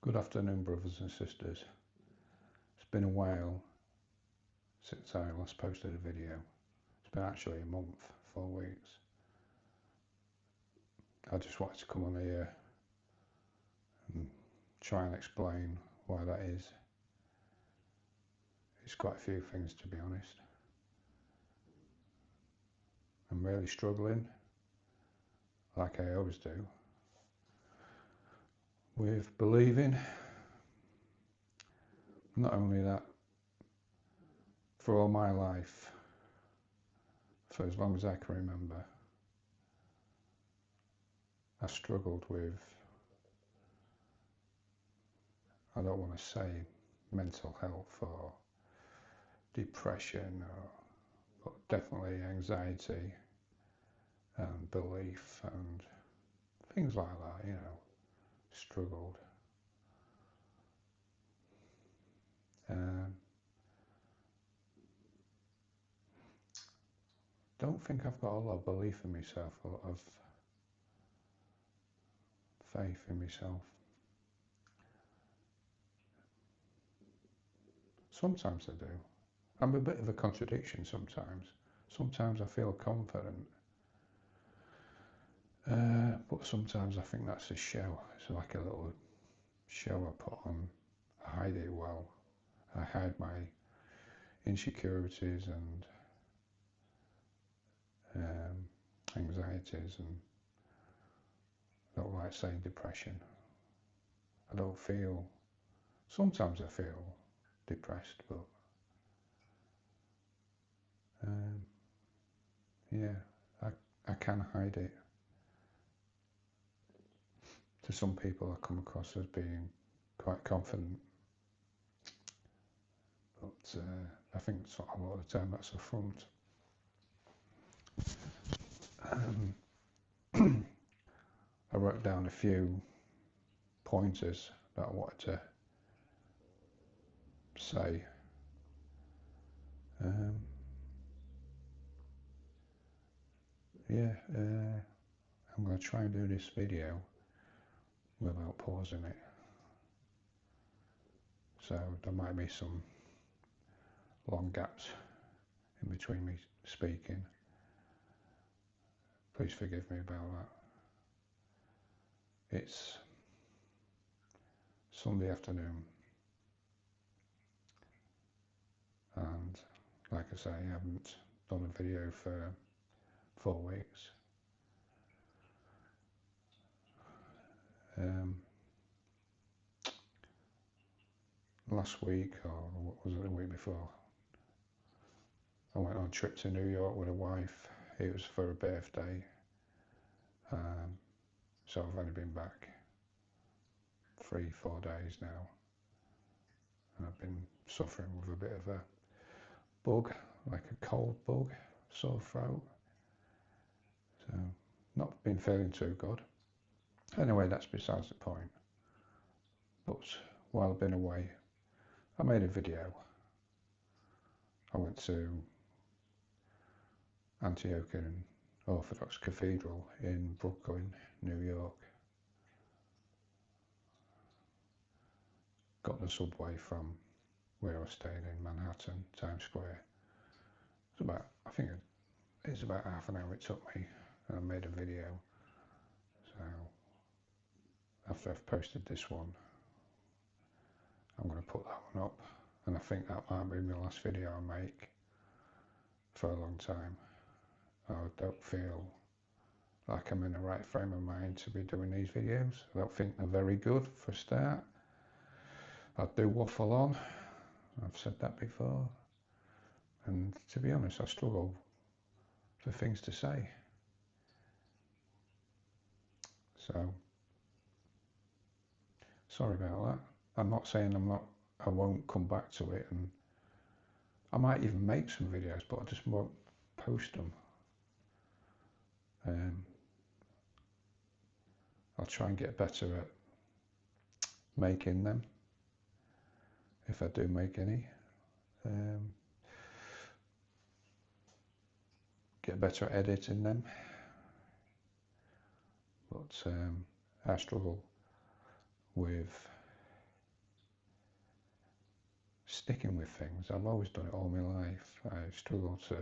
Good afternoon, brothers and sisters. It's been a while since I last posted a video. It's been actually a month, 4 weeks. I just wanted to come on here and try and explain why that is. It's quite a few things, to be honest. I'm really struggling, like I always do, with believing. Not only that, for all my life, for as long as I can remember, I struggled with, I don't want to say mental health or depression, but definitely anxiety and belief and things like that, struggled. Don't think I've got a lot of belief in myself, a lot of faith in myself. Sometimes I do. I'm a bit of a contradiction sometimes. Sometimes I feel confident, but sometimes I think that's a show. It's like a little show I put on. I hide it well. I hide my insecurities and anxieties, and I don't like saying depression. I don't feel, sometimes I feel depressed, but yeah, I can hide it. To some people I come across as being quite confident, but I think a lot of the time that's a front. I wrote down a few pointers that I wanted to say. I'm going to try and do this video without pausing it, so there might be some long gaps in between me speaking. Please forgive me about that. It's Sunday afternoon, and like I say, I haven't done a video for 4 weeks. Last week, or what was it, the week before, I went on a trip to New York with a wife. It was for her birthday, so I've only been back 3-4 days now, and I've been suffering with a bit of a bug, like a cold bug, sore throat, so not been feeling too good. Anyway, that's besides the point. But while I've been away, I made a video. I went to Antiochian Orthodox Cathedral in Brooklyn, New York. Got the subway from where I was staying in Manhattan, Times Square. I think it's about half an hour it took me, and I made a video. So after I've posted this one, I'm going to put that one up, and I think that might be my last video I make for a long time. I don't feel like I'm in the right frame of mind to be doing these videos. I don't think they're very good for a start. I do waffle on, I've said that before, and to be honest, I struggle for things to say. So, sorry about that. I'm not saying I won't come back to it, and I might even make some videos, but I just won't post them. I'll try and get better at making them, if I do make any. Get better at editing them. But I struggle with sticking with things. I've always done it all my life. I struggle to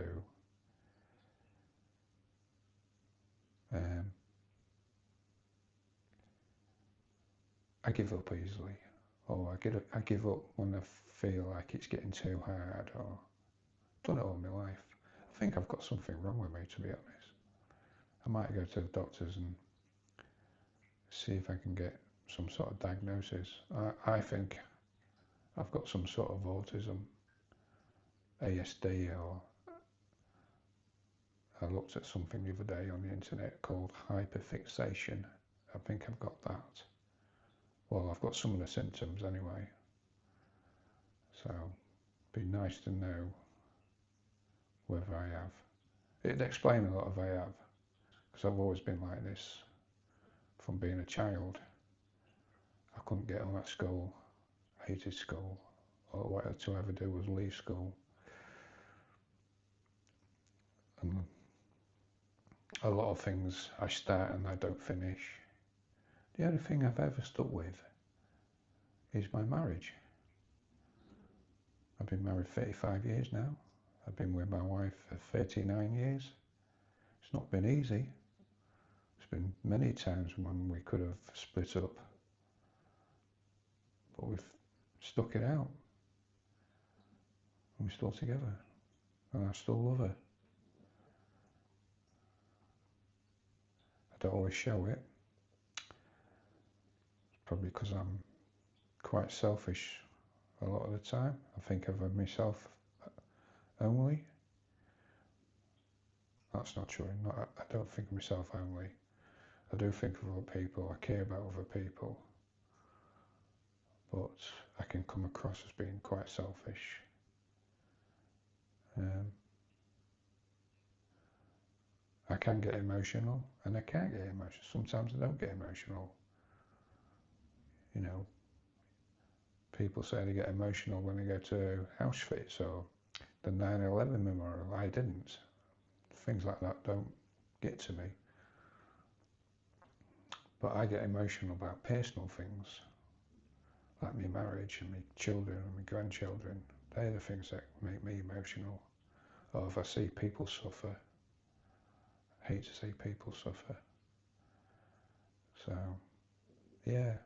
I give up easily, or I give up when I feel like it's getting too hard, or done it all my life. I think I've got something wrong with me, to be honest. I might go to the doctors and see if I can get some sort of diagnosis. I think I've got some sort of autism, ASD, or I looked at something the other day on the internet called hyperfixation. I think I've got that. Well, I've got some of the symptoms anyway. So it'd be nice to know whether I have. It'd explain a lot if I have, because I've always been like this from being a child. I couldn't get on at school, hated school. All I had to ever do was leave school. And a lot of things I start and I don't finish. The only thing I've ever stuck with is my marriage. I've been married 35 years now. I've been with my wife for 39 years. It's not been easy. There's been many times when we could have split up, but we've stuck it out. And we're still together. And I still love her. I don't always show it. It's probably because I'm quite selfish a lot of the time. I think of myself only. That's not true. I don't think of myself only. I do think of other people. I care about other people. But I can come across as being quite selfish. I can get emotional and I can't get emotional. Sometimes I don't get emotional. You know, people say they get emotional when they go to Auschwitz or the 9/11 memorial. I didn't. Things like that don't get to me. But I get emotional about personal things, like my marriage and my children and my grandchildren. They're the things that make me emotional. Or if I see people suffer, I hate to see people suffer. So, yeah,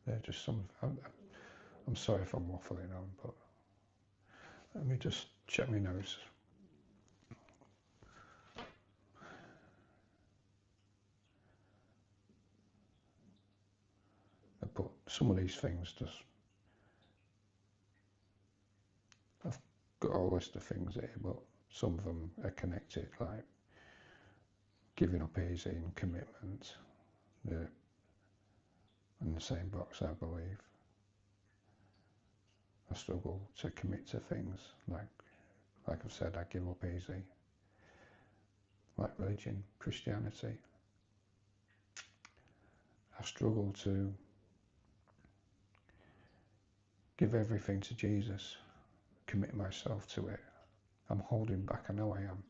they're just some. I'm sorry if I'm waffling on, but let me just check my nose. But some of these things just, I've got a list of things here, but some of them are connected, like giving up easy and commitment. They're in the same box, I believe. I struggle to commit to things, like I've said, I give up easy. Like religion, Christianity. I struggle to give everything to Jesus, commit myself to it. I'm holding back, I know I am.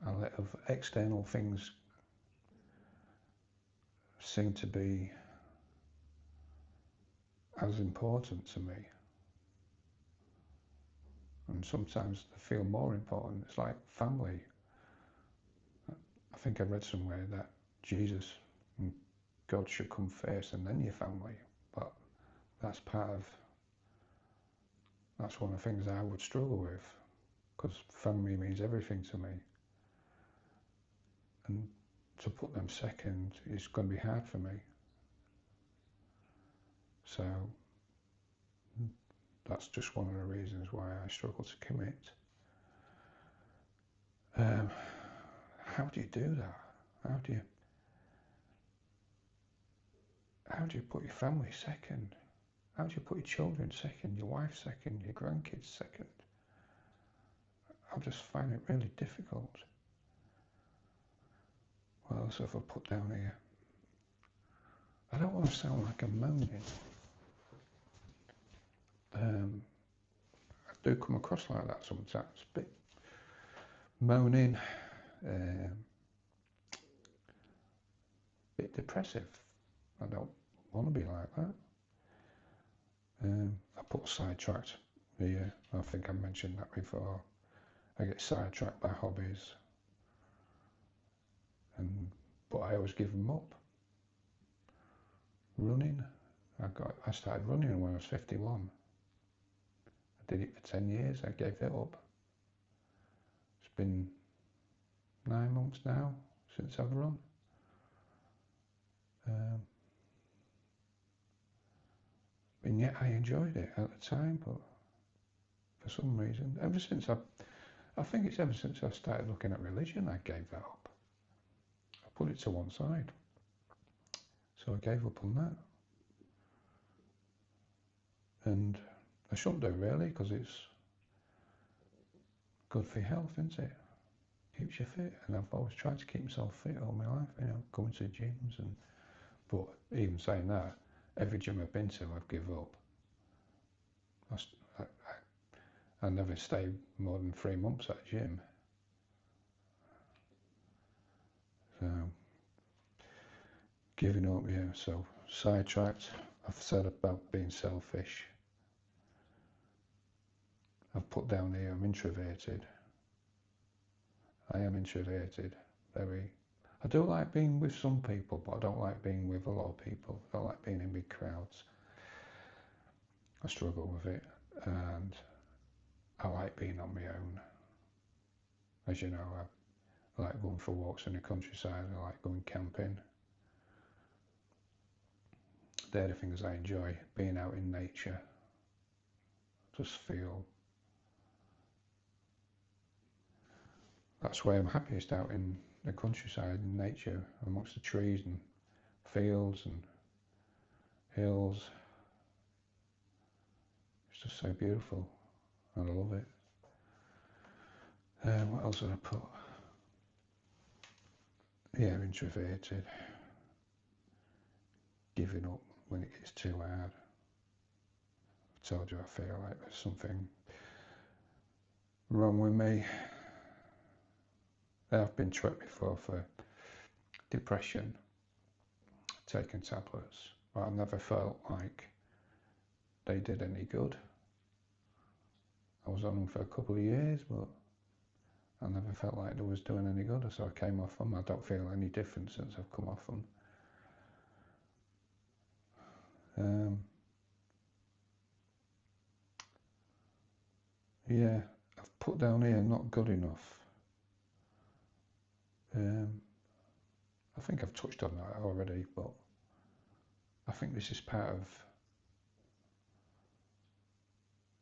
A lot of external things seem to be as important to me. And sometimes they feel more important. It's like family. I think I read somewhere that Jesus and God should come first and then your family. But that's one of the things I would struggle with, because family means everything to me. And to put them second is going to be hard for me. So that's just one of the reasons why I struggle to commit. How do you do that? How do you put your family second? How do you put your children second, your wife second, your grandkids second? I just find it really difficult. What else have I put down here? I don't want to sound like I'm moaning. I do come across like that sometimes, a bit moaning, bit depressive. I don't want to be like that. I put sidetracked here. I think I mentioned that before. I get sidetracked by hobbies, but I always give them up. Running, I started running when I was 51. I did it for 10 years. I gave it up. It's been 9 months now since I've run. And yet I enjoyed it at the time, but for some reason, I think it's ever since I started looking at religion, I gave that up. I put it to one side. So I gave up on that. And I shouldn't do really, because it's good for your health, isn't it? Keeps you fit. And I've always tried to keep myself fit all my life, going to gyms. But even saying that, every gym I've been to, I've given up. I never stay more than 3 months at a gym. So, giving up, yeah. So, sidetracked. I've said about being selfish. I've put down here, I'm introverted. I am introverted. I do like being with some people, but I don't like being with a lot of people. I don't like being in big crowds. I struggle with it, and I like being on my own. As you know, I like going for walks in the countryside. I like going camping. They're the things I enjoy, being out in nature. Just feel that's where I'm happiest, out in the countryside, in nature, amongst the trees and fields and hills. It's just so beautiful. I love it. What else did I put? Yeah, introverted. Giving up when it gets too hard. I told you I feel like there's something wrong with me. I've been tricked before for depression, taking tablets, but I never felt like they did any good. I was on them for a couple of years, but I never felt like they was doing any good, so I came off them. I don't feel any different since I've come off them. Yeah, I've put down here, not good enough. I think I've touched on that already, but I think this is part of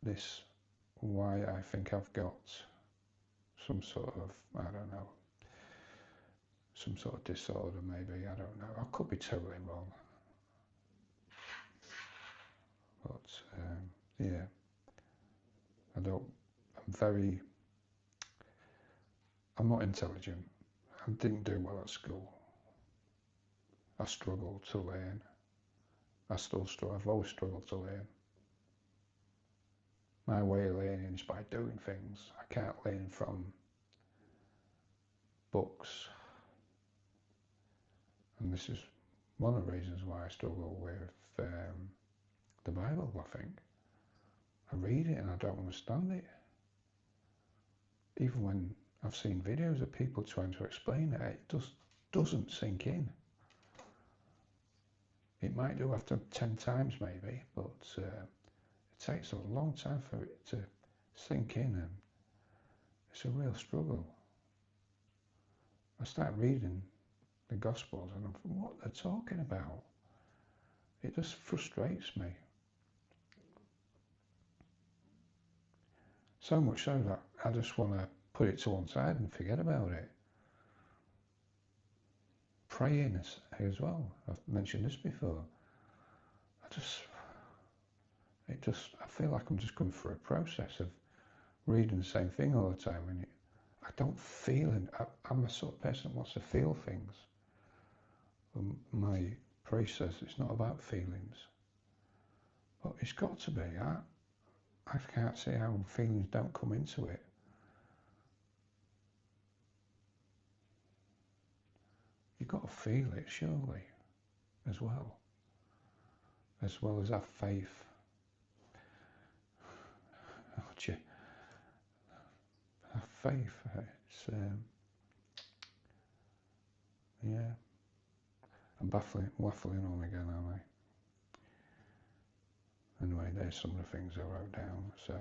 this, why I think I've got some sort of, I don't know, some sort of disorder maybe, I don't know. I could be totally wrong. But yeah, I'm not intelligent. I didn't do well at school. I struggled to learn. I've always struggled to learn. My way of learning is by doing things. I can't learn from books. And this is one of the reasons why I struggle with the Bible, I think. I read it and I don't understand it. Even when I've seen videos of people trying to explain it, it just doesn't sink in. It might do after 10 times maybe, but it takes a long time for it to sink in, and it's a real struggle. I start reading the Gospels and I'm thinking, what they're talking about. It just frustrates me. So much so that I just want to put it to one side and forget about it. Praying as well. I've mentioned this before. I feel like I'm just going through a process of reading the same thing all the time, and I don't feel it. I'm a sort of person that wants to feel things. My priest says it's not about feelings, but it's got to be. I can't see how feelings don't come into it. You've got to feel it, surely, as well as have faith. faith. It's yeah, I'm waffling on again, aren't I? Anyway, there's some of the things I wrote down. So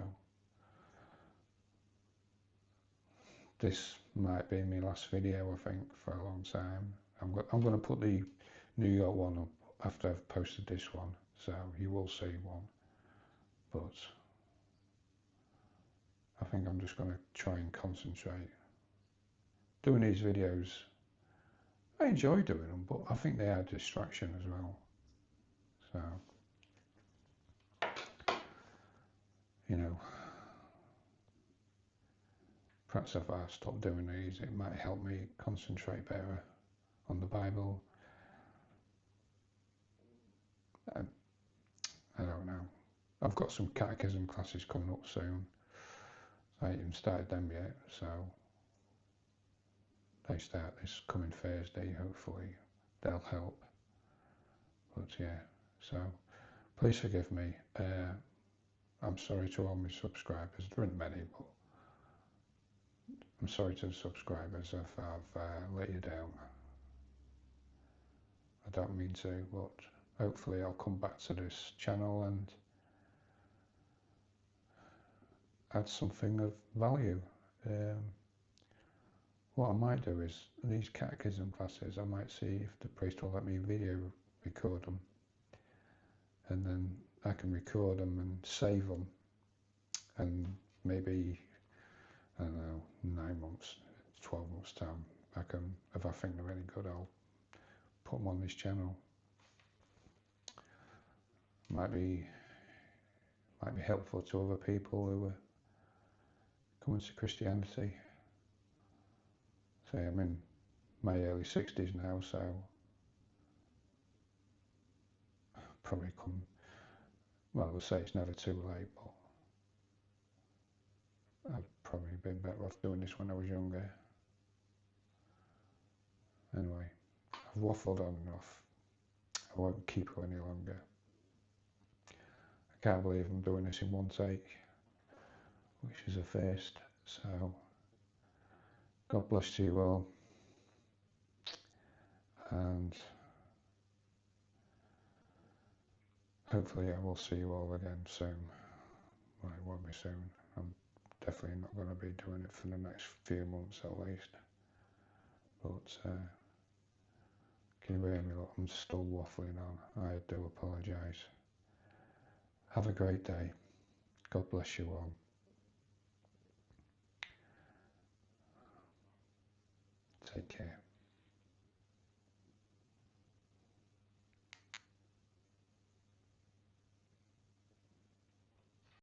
this might be my last video, I think, for a long time. I'm going to put the New York one up after I've posted this one, so you will see one. But I think I'm just going to try and concentrate. Doing these videos, I enjoy doing them, but I think they are a distraction as well. So, you know, perhaps if I stop doing these, it might help me concentrate better on the Bible. I don't know. I've got some catechism classes coming up soon. I haven't even started them yet, so they start this coming Thursday. Hopefully they'll help. But yeah, so please forgive me. I'm sorry to all my subscribers. There aren't many, but I'm sorry to the subscribers if I've let you down. I don't mean to, but hopefully I'll come back to this channel and add something of value. What I might do is these catechism classes, I might see if the priest will let me video record them, and then I can record them and save them, and maybe, I don't know, 9 months, 12 months time, I can, if I think they're any good, I'll put them on this channel. Might be helpful to other people who are coming to Christianity. Say I'm in my early 60s now, so probably come, well, I would say it's never too late, but I've probably been better off doing this when I was younger. Anyway, I've waffled on enough. I won't keep you any longer. I can't believe I'm doing this in one take, which is a first. So, God bless you all. And hopefully I will see you all again soon. Well, it won't be soon. I'm definitely not going to be doing it for the next few months at least. But can you hear me? Look, I'm still waffling on. I do apologise. Have a great day. God bless you all. Take care.